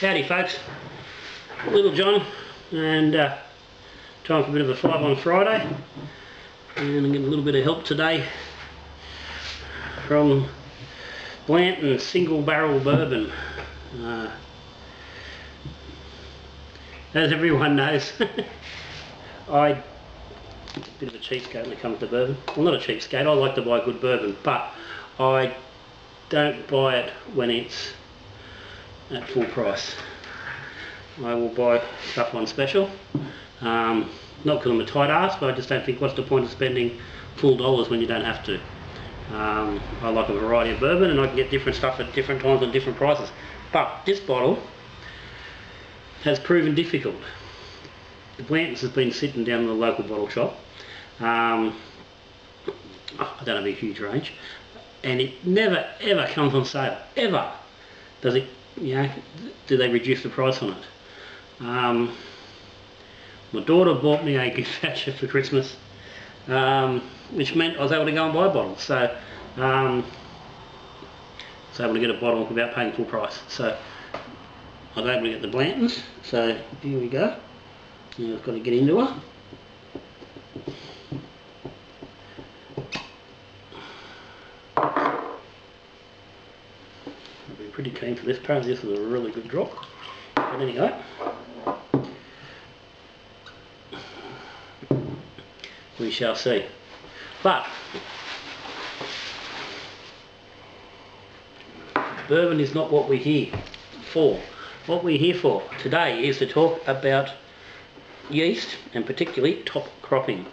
Howdy folks, Little John, and time for a bit of a 5 on Friday, and I'm getting a little bit of help today from Blanton Single Barrel Bourbon. As everyone knows, I'm a bit of a cheapskate when it comes to bourbon. Well, not a cheapskate, I like to buy good bourbon, but I don't buy it when it's at full price. I will buy stuff on special, not because I'm a tight ass, but I just don't think what's the point of spending full dollars when you don't have to. I like a variety of bourbon, and I can get different stuff at different times and different prices, but this bottle has proven difficult. The Blantons has been sitting down in the local bottle shop. I don't have a huge range, and it never ever comes on sale, ever. Does it? Do they reduce the price on it? My daughter bought me a gift voucher for Christmas, which meant I was able to go and buy bottles. So I was able to get a bottle without paying full price. So I was able to get the Blantons. So here we go. Now I've got to get into her. Pretty keen for this. Apparently this was a really good drop, but anyway, we shall see. But bourbon is not what we're here for. What we're here for today is to talk about yeast, and particularly top cropping.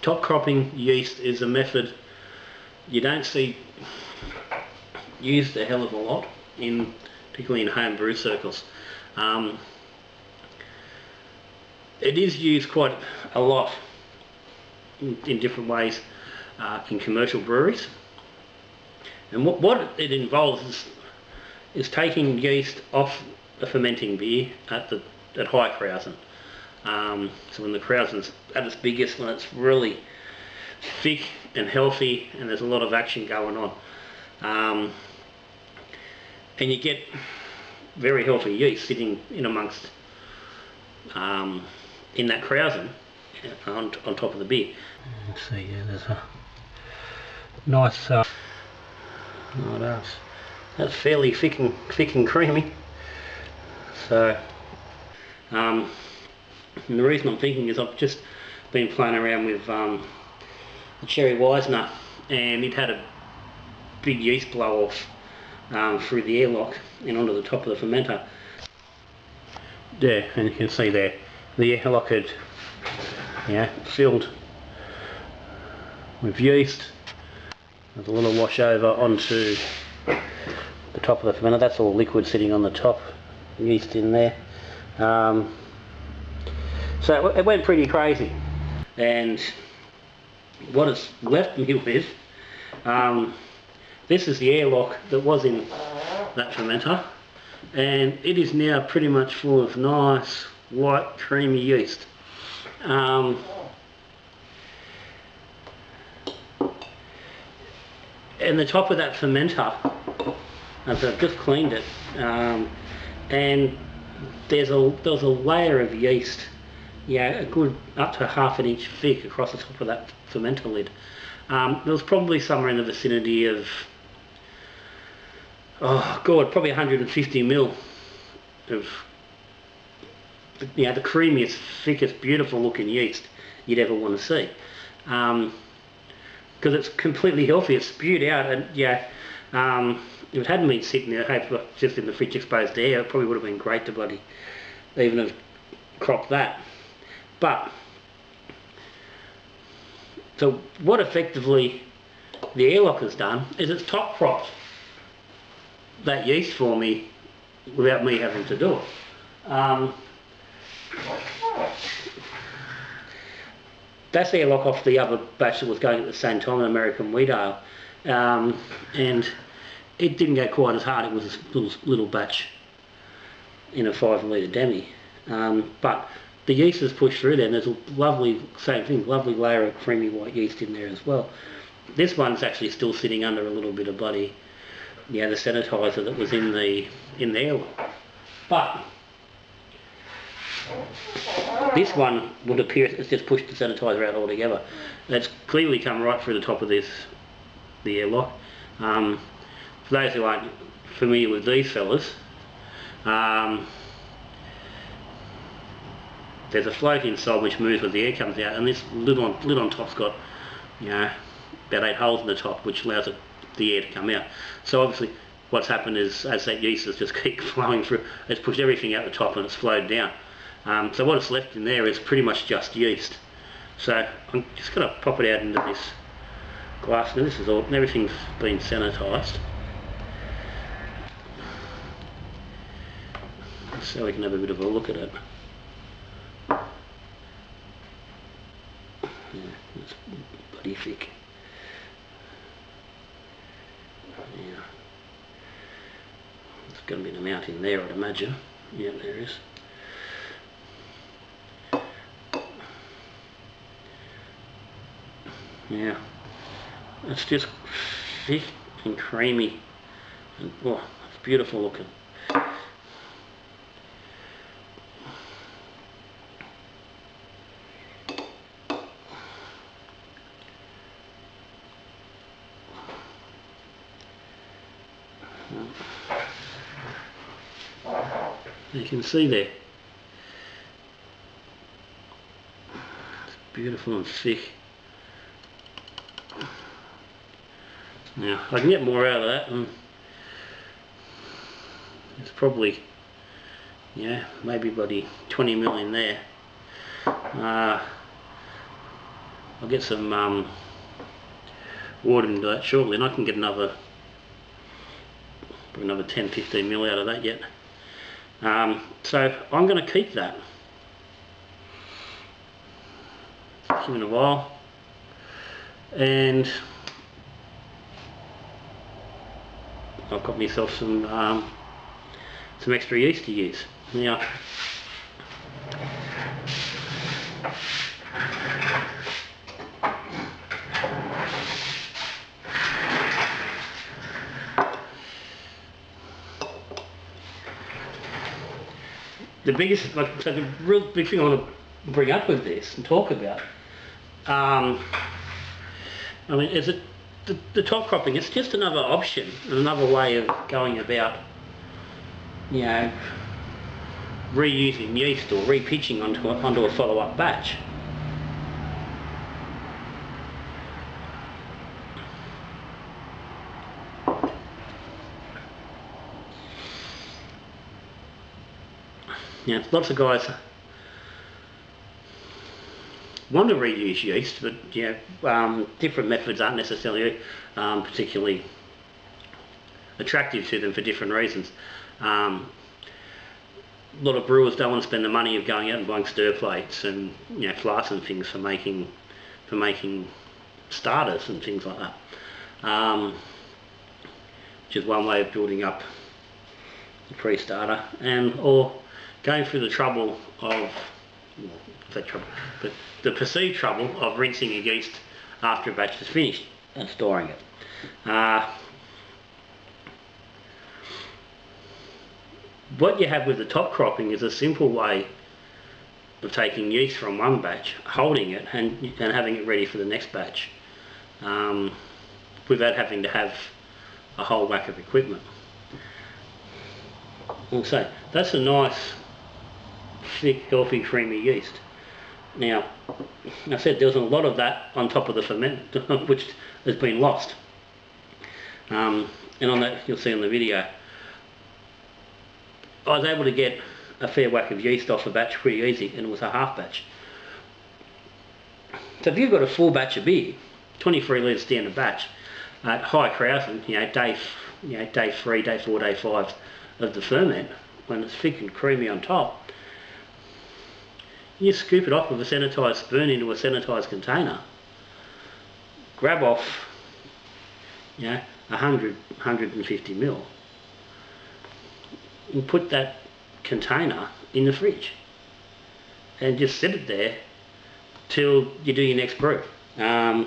Top cropping yeast is a method you don't see used a hell of a lot, particularly in home brew circles. It is used quite a lot in different ways in commercial breweries, and what it involves is taking yeast off a fermenting beer at high krausen. So when the krausen's at its biggest, when it's really thick and healthy and there's a lot of action going on, and you get very healthy yeast sitting in amongst in that krausen on top of the beer. Let's see, yeah, there's a nice that's fairly thick and creamy. So and the reason I'm thinking is I've just been playing around with the Cherry Weisner, and it had a big yeast blow off through the airlock and onto the top of the fermenter. There, and you can see there, the airlock had filled with yeast. There's a little wash over onto the top of the fermenter. That's all liquid sitting on the top, yeast in there. So it went pretty crazy, and what it's left me with, this is the airlock that was in that fermenter, and it is now pretty much full of nice white creamy yeast. And the top of that fermenter, I've just cleaned it, and there was a layer of yeast, a good up to ½ an inch thick across the top of that fermenter lid. There was probably somewhere in the vicinity of, probably 150 ml of the creamiest, thickest, beautiful looking yeast you'd ever want to see, because it's completely healthy. It's spewed out, and if it hadn't been sitting there just in the fridge exposed to air, it probably would have been great to bloody even have cropped that. But so what effectively the airlock has done is it's top cropped that yeast for me without me having to do it. That's the airlock off the other batch that was going at the same time, an American Wheat Ale, and it didn't go quite as hard. It was a little batch in a 5 litre demi. But the yeast is pushed through there, and there's a lovely, same thing, lovely layer of creamy white yeast in there as well. This one's actually still sitting under a little bit of bloody, the sanitizer that was in the airlock. But this one would appear it's just pushed the sanitizer out altogether. It's clearly come right through the top of the airlock. For those who aren't familiar with these fellas, there's a float inside which moves when the air comes out, and this lid on top's got, about 8 holes in the top, which allows the air to come out. So obviously what's happened is, as that yeast has just keep flowing through, it's pushed everything out the top and it's flowed down. So what it's left in there is pretty much just yeast. So I'm just going to pop it out into this glass. Now this is all, everything's been sanitised, so we can have a bit of a look at it. Yeah, it's bloody thick. Yeah, there's going to be an amount in there, I'd imagine. Yeah, there is. Yeah, it's just thick and creamy, and oh, it's beautiful looking. You can see there, it's beautiful and thick. Now I can get more out of that, and it's probably, maybe bloody 20 mil in there. I'll get some water into that shortly, and I can get another 10-15 mil out of that yet. So I'm going to keep that. Give it a while, and I've got myself some extra yeast to use. Now, the biggest, so the real big thing I want to bring up with this and talk about, I mean, is it the top cropping? It's just another option, another way of going about, reusing yeast or repitching onto a follow-up batch. Lots of guys want to reuse yeast, but different methods aren't necessarily particularly attractive to them for different reasons. A lot of brewers don't want to spend the money of going out and buying stir plates and flasks and things for making starters and things like that, which is one way of building up the pre-starter, or going through the trouble of, but the perceived trouble of rinsing a yeast after a batch is finished and storing it. What you have with the top cropping is a simple way of taking yeast from one batch, holding it and having it ready for the next batch, without having to have a whole whack of equipment. So that's a nice, thick, healthy, creamy yeast. Now, I said there was a lot of that on top of the ferment, which has been lost. And on that, you'll see on the video, I was able to get a fair whack of yeast off a batch pretty easy, and it was a half batch. So if you've got a full batch of beer, 23 litre standard batch, at high krausen, day 3, day 4, day 5 of the ferment, when it's thick and creamy on top, you scoop it off with a sanitised spoon into a sanitised container, grab off 150 mil, and put that container in the fridge. and just sit it there till you do your next brew. Now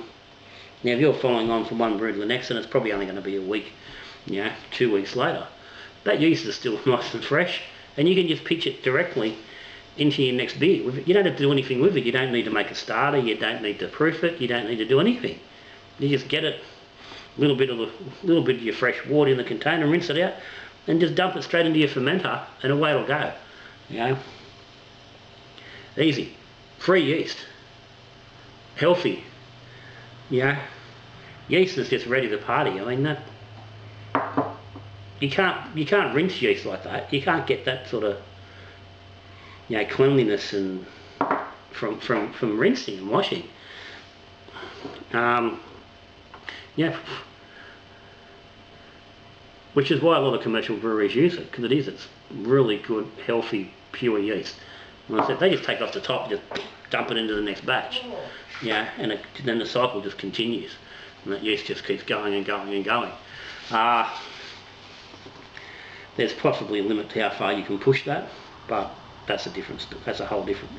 if you're following on from one brew to the next, then it's probably only going to be a week, 2 weeks later. That yeast is still nice and fresh, and you can just pitch it directly into your next beer. You don't have to do anything with it. You don't need to make a starter, you don't need to proof it, you don't need to do anything. You just get it, a little bit of your fresh water in the container, rinse it out, and just dump it straight into your fermenter, and away it'll go. Easy, free yeast, healthy. Yeast is just ready to party. I mean, that you can't rinse yeast like that. You can't get that sort of cleanliness and from rinsing and washing. Which is why a lot of commercial breweries use it, because it's really good, healthy, pure yeast. And I said they just take off the top, just dump it into the next batch. And then the cycle just continues, and that yeast just keeps going and going and going. There's possibly a limit to how far you can push that, but that's a whole different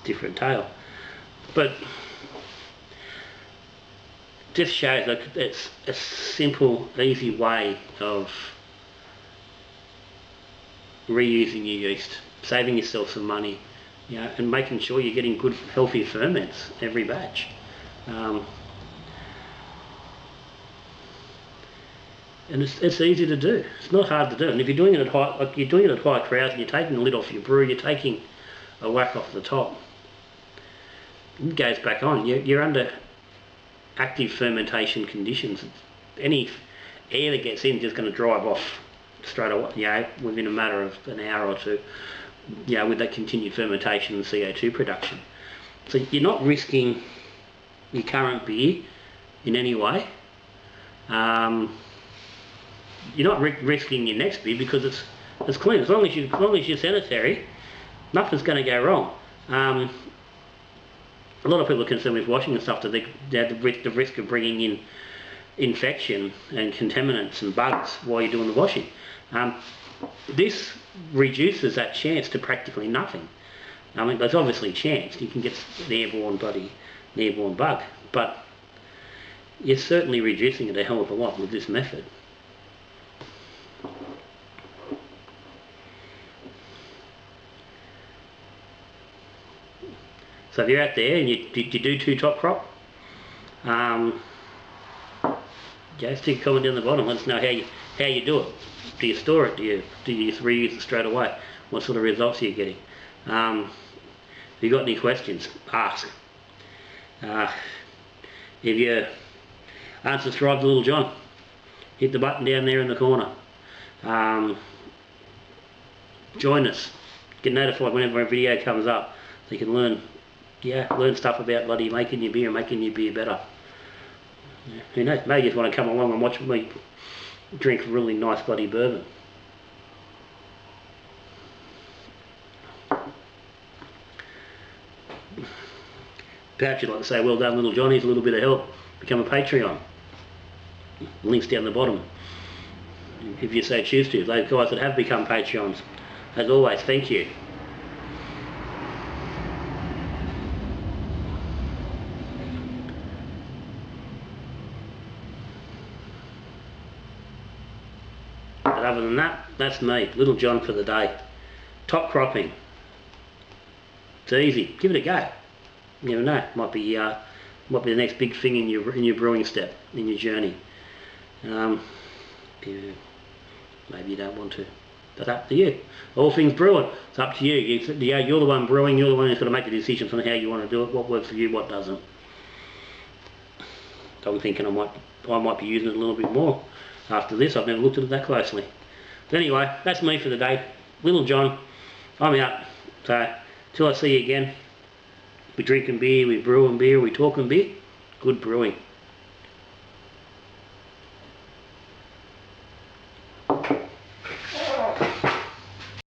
different tale. But this shows that it's a simple, easy way of reusing your yeast, saving yourself some money, and making sure you're getting good, healthy ferments every batch. And it's easy to do. It's not hard to do. And if you're doing it at high crowds, and you're taking the lid off your brew, you're taking a whack off the top, it goes back on. You're under active fermentation conditions. Any air that gets in is just going to drive off straight away, within a matter of an hour or two, with that continued fermentation and CO2 production. So you're not risking your current beer in any way. You're not risking your next beer because it's clean. As long as you're sanitary, nothing's going to go wrong. A lot of people are concerned with washing and stuff, that they have the risk of bringing in infection and contaminants and bugs while you're doing the washing. This reduces that chance to practically nothing. I mean, there's obviously a chance you can get an airborne bug, but you're certainly reducing it a hell of a lot with this method. So if you're out there and you do 2 top crop, stick a comment down the bottom. Let us know how you do it. Do you store it? Do you just reuse it straight away? What sort of results are you getting? If you've got any questions, ask. If you aren't subscribed to Little John, hit the button down there in the corner. Join us. Get notified whenever a video comes up, so you can learn stuff about bloody making your beer and making your beer better. Who knows, maybe you just want to come along and watch me drink really nice bloody bourbon. Perhaps you'd like to say, well done Little John, here's a little bit of help, become a Patreon. Links down the bottom, if you so choose to. Those guys that have become Patreons, as always, thank you. But other than that, that's me, Little John for the day. Top cropping. It's easy. Give it a go. You never know. Might be the next big thing in your brewing step, in your journey. Maybe you don't want to. That's up to you. All things brewing. It's up to you. You're the one brewing. You're the one who's got to make the decisions on how you want to do it. What works for you, what doesn't. I'm thinking I might be using it a little bit more after this. I've never looked at it that closely. But anyway, that's me for the day. Little John, I'm out. So, till I see you again, we drinking beer, we brewing beer, we talking beer. Good brewing.